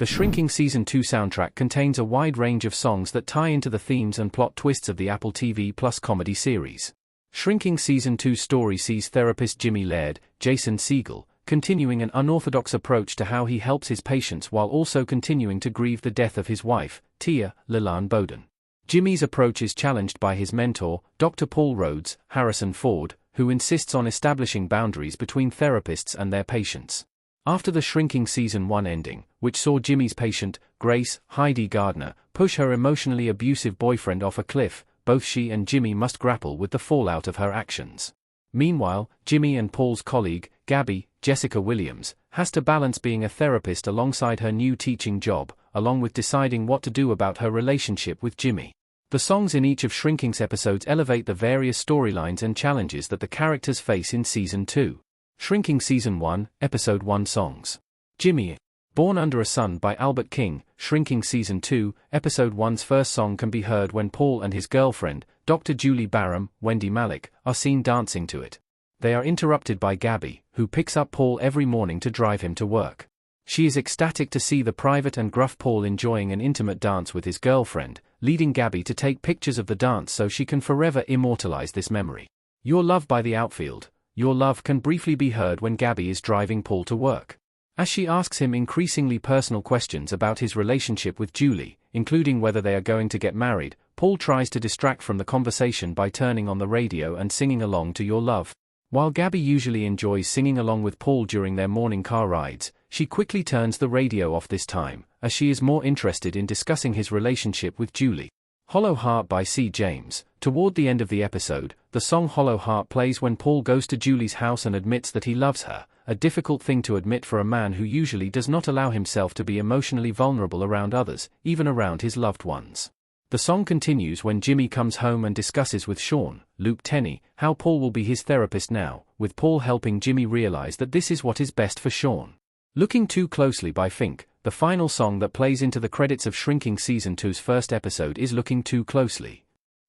The Shrinking Season 2 soundtrack contains a wide range of songs that tie into the themes and plot twists of the Apple TV Plus comedy series. Shrinking Season 2's story sees therapist Jimmy Laird, Jason Segel, continuing an unorthodox approach to how he helps his patients while also continuing to grieve the death of his wife, Tia Leland Bowden. Jimmy's approach is challenged by his mentor, Dr. Paul Rhodes, Harrison Ford, who insists on establishing boundaries between therapists and their patients. After the Shrinking Season 1 ending, which saw Jimmy's patient, Grace, Heidi Gardner, push her emotionally abusive boyfriend off a cliff, both she and Jimmy must grapple with the fallout of her actions. Meanwhile, Jimmy and Paul's colleague, Gabby, Jessica Williams, has to balance being a therapist alongside her new teaching job, along with deciding what to do about her relationship with Jimmy. The songs in each of Shrinking's episodes elevate the various storylines and challenges that the characters face in Season 2. Shrinking Season 1, Episode 1 songs. Jimmy. Born Under a Sun by Albert King, Shrinking Season 2, Episode 1's first song can be heard when Paul and his girlfriend, Dr. Julie Barham, Wendy Malick, are seen dancing to it. They are interrupted by Gabby, who picks up Paul every morning to drive him to work. She is ecstatic to see the private and gruff Paul enjoying an intimate dance with his girlfriend, leading Gabby to take pictures of the dance so she can forever immortalize this memory. Your Love by the Outfield. Your Love can briefly be heard when Gabby is driving Paul to work. As she asks him increasingly personal questions about his relationship with Julie, including whether they are going to get married, Paul tries to distract from the conversation by turning on the radio and singing along to Your Love. While Gabby usually enjoys singing along with Paul during their morning car rides, she quickly turns the radio off this time, as she is more interested in discussing his relationship with Julie. Hollow Heart by C. James. Toward the end of the episode, the song Hollow Heart plays when Paul goes to Julie's house and admits that he loves her, a difficult thing to admit for a man who usually does not allow himself to be emotionally vulnerable around others, even around his loved ones. The song continues when Jimmy comes home and discusses with Sean, Luke Tenney, how Paul will be his therapist now, with Paul helping Jimmy realize that this is what is best for Sean. Looking Too Closely by Fink. The final song that plays into the credits of Shrinking Season 2's first episode is Looking Too Closely.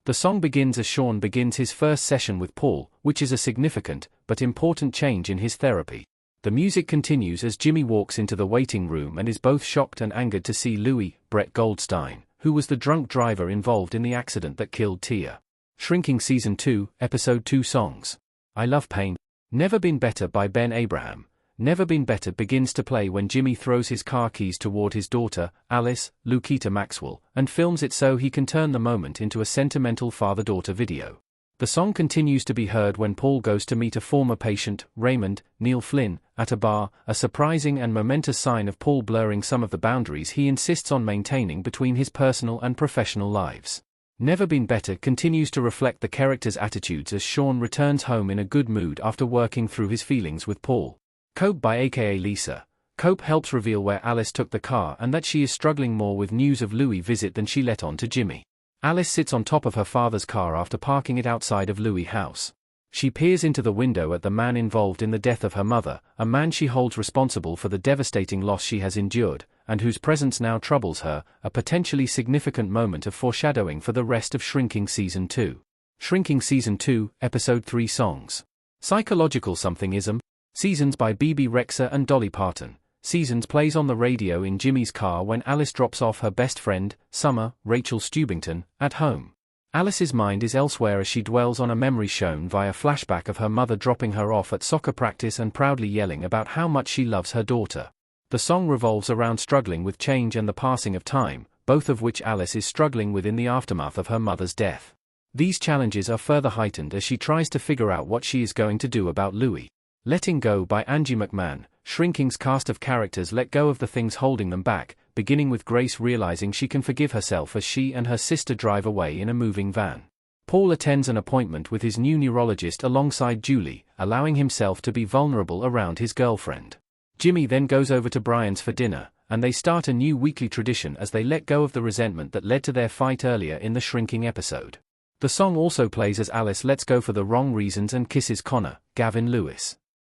The song begins as Sean begins his first session with Paul, which is a significant, but important change in his therapy. The music continues as Jimmy walks into the waiting room and is both shocked and angered to see Louis, Brett Goldstein, who was the drunk driver involved in the accident that killed Tia. Shrinking Season 2, Episode 2 songs. I Love Pain. Never Been Better by Ben Abraham. Never Been Better begins to play when Jimmy throws his car keys toward his daughter, Alice, Lukita Maxwell, and films it so he can turn the moment into a sentimental father-daughter video. The song continues to be heard when Paul goes to meet a former patient, Raymond, Neil Flynn, at a bar, a surprising and momentous sign of Paul blurring some of the boundaries he insists on maintaining between his personal and professional lives. Never Been Better continues to reflect the character's attitudes as Sean returns home in a good mood after working through his feelings with Paul. Cope by aka Lisa. Cope helps reveal where Alice took the car and that she is struggling more with news of Louis' visit than she let on to Jimmy. Alice sits on top of her father's car after parking it outside of Louis' house. She peers into the window at the man involved in the death of her mother, a man she holds responsible for the devastating loss she has endured, and whose presence now troubles her, a potentially significant moment of foreshadowing for the rest of Shrinking Season 2. Shrinking Season 2, Episode 3 songs. Psychological Somethingism. Seasons by Bebe Rexha and Dolly Parton. Seasons plays on the radio in Jimmy's car when Alice drops off her best friend, Summer, Rachel Stubington, at home. Alice's mind is elsewhere as she dwells on a memory shown via flashback of her mother dropping her off at soccer practice and proudly yelling about how much she loves her daughter. The song revolves around struggling with change and the passing of time, both of which Alice is struggling with in the aftermath of her mother's death. These challenges are further heightened as she tries to figure out what she is going to do about Louis. Letting Go by Angie McMahon. Shrinking's cast of characters let go of the things holding them back, beginning with Grace realizing she can forgive herself as she and her sister drive away in a moving van. Paul attends an appointment with his new neurologist alongside Julie, allowing himself to be vulnerable around his girlfriend. Jimmy then goes over to Brian's for dinner, and they start a new weekly tradition as they let go of the resentment that led to their fight earlier in the Shrinking episode. The song also plays as Alice lets go for the wrong reasons and kisses Connor, Gavin Lewis.